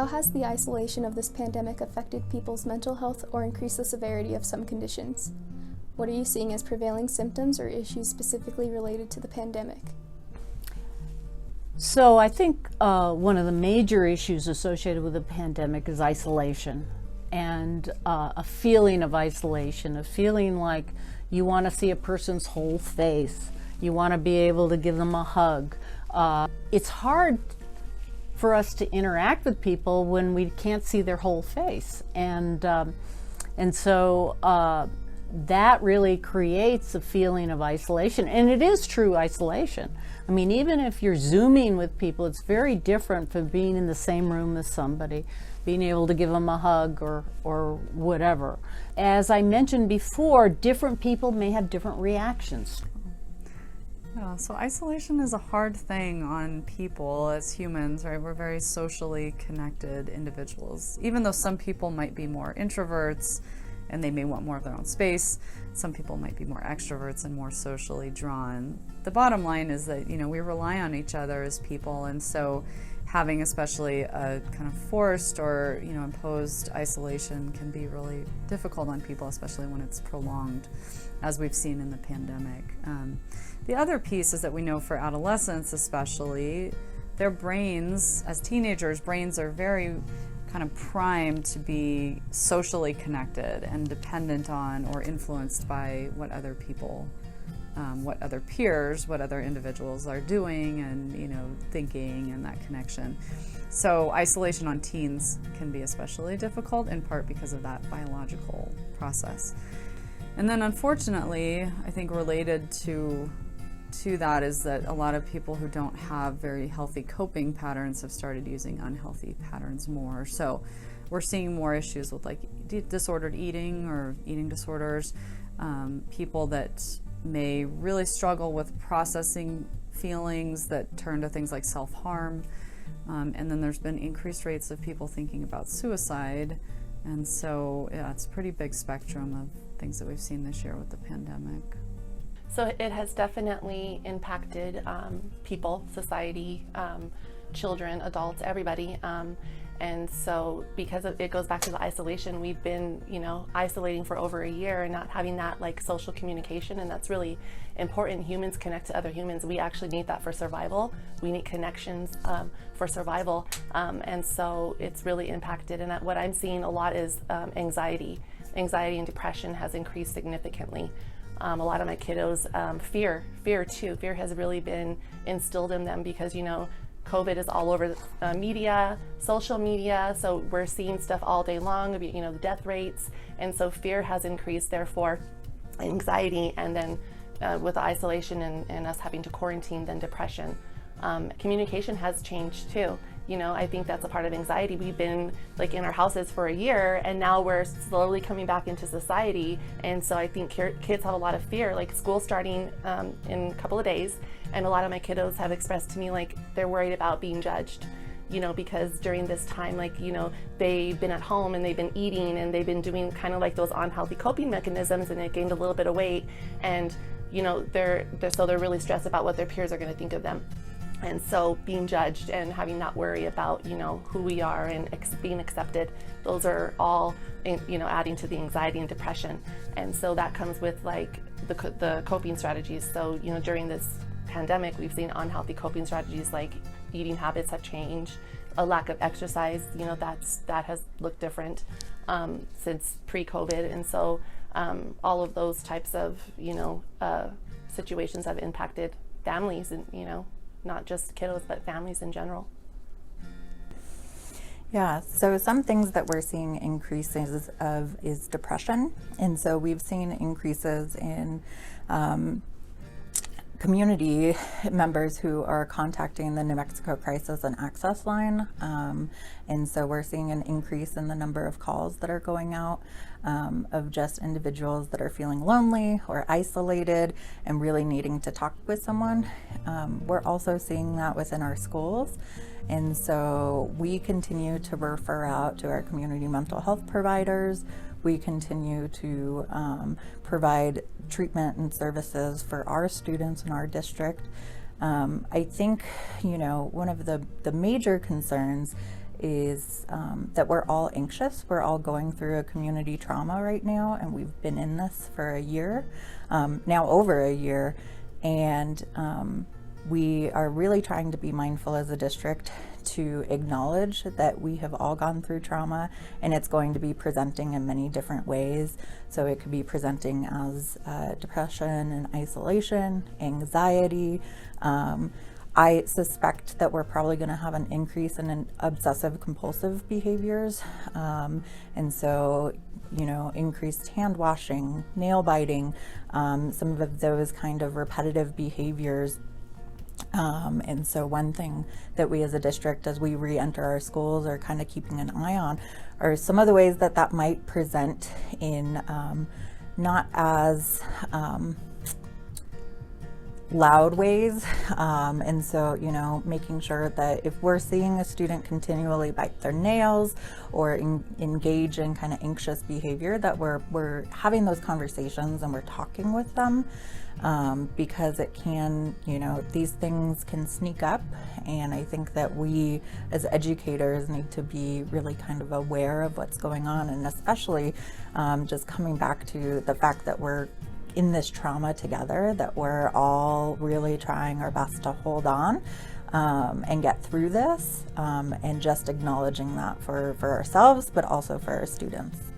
has the isolation of this pandemic affected people's mental health or increased the severity of some conditions? What are you seeing as prevailing symptoms or issues specifically related to the pandemic? So I think one of the major issues associated with the pandemic is isolation, and a feeling of isolation, a feeling like you want to see a person's whole face, you want to be able to give them a hug. It's hard for us to interact with people when we can't see their whole face, and so that really creates a feeling of isolation, and it is true isolation. I mean, even if you're Zooming with people, it's very different from being in the same room as somebody, being able to give them a hug or whatever. As I mentioned before, different people may have different reactions. Yeah, so isolation is a hard thing on people as humans, right? We're very socially connected individuals. Even though some people might be more introverts and they may want more of their own space, some people might be more extroverts and more socially drawn. The bottom line is that, we rely on each other as people, and so having especially a kind of forced or, imposed isolation can be really difficult on people, especially when it's prolonged, as we've seen in the pandemic. The other piece is that we know for adolescents especially, their brains, as teenagers, brains are very kind of primed to be socially connected and dependent on or influenced by what other people, what other peers, what other individuals are doing and, thinking, and that connection. So isolation on teens can be especially difficult, in part because of that biological process. And then unfortunately, I think related to that is that a lot of people who don't have very healthy coping patterns have started using unhealthy patterns more. So we're seeing more issues with like disordered eating or eating disorders, people that may really struggle with processing feelings that turn to things like self-harm. And then there's been increased rates of people thinking about suicide. And so, yeah, it's a pretty big spectrum of things that we've seen this year with the pandemic. So it has definitely impacted people, society, children, adults, everybody. And so because it goes back to the isolation, we've been, isolating for over a year and not having that like social communication, and that's really important. Humans connect to other humans. We actually need that for survival. We need connections for survival. And so it's really impacted. And what I'm seeing a lot is anxiety. Anxiety and depression has increased significantly. A lot of my kiddos, fear too. Fear has really been instilled in them because, COVID is all over the media, social media, so we're seeing stuff all day long, the death rates, and so fear has increased, therefore anxiety, and then with the isolation and us having to quarantine, then depression. Communication has changed too. I think that's a part of anxiety. We've been like in our houses for a year, and now we're slowly coming back into society. And so I think kids have a lot of fear, like school starting in a couple of days. And a lot of my kiddos have expressed to me like they're worried about being judged, because during this time, they've been at home and they've been eating and they've been doing kind of like those unhealthy coping mechanisms, and they gained a little bit of weight. And, they're really stressed about what their peers are going to think of them. And so being judged and having that worry about, who we are and being accepted, those are all, adding to the anxiety and depression. And so that comes with like the coping strategies. So, during this pandemic, we've seen unhealthy coping strategies like eating habits have changed, a lack of exercise, that has looked different since pre-COVID. And so all of those types of, situations have impacted families and, not just kiddos, but families in general. Yeah, so some things that we're seeing increases of is depression. And so we've seen increases in community members who are contacting the New Mexico Crisis and Access Line. And so we're seeing an increase in the number of calls that are going out of just individuals that are feeling lonely or isolated and really needing to talk with someone. We're also seeing that within our schools. And so we continue to refer out to our community mental health providers. We continue to provide treatment and services for our students in our district. I think, one of the major concerns is that we're all anxious. We're all going through a community trauma right now, and we've been in this for a year, now over a year, and we are really trying to be mindful as a district to acknowledge that we have all gone through trauma, and it's going to be presenting in many different ways. So it could be presenting as depression and isolation, anxiety. I suspect that we're probably going to have an increase in obsessive compulsive behaviors. And so, you know, increased hand washing, nail biting, some of those kind of repetitive behaviors. And so one thing that we as a district, as we re-enter our schools, are kind of keeping an eye on are some of the ways that that might present in not as loud ways. And so, you know, making sure that if we're seeing a student continually bite their nails or engage in kind of anxious behavior, that we're having those conversations and we're talking with them, because it can, you know, these things can sneak up. And I think that we as educators need to be really kind of aware of what's going on, and especially just coming back to the fact that we're in this trauma together, that we're all really trying our best to hold on and get through this, and just acknowledging that for ourselves, but also for our students.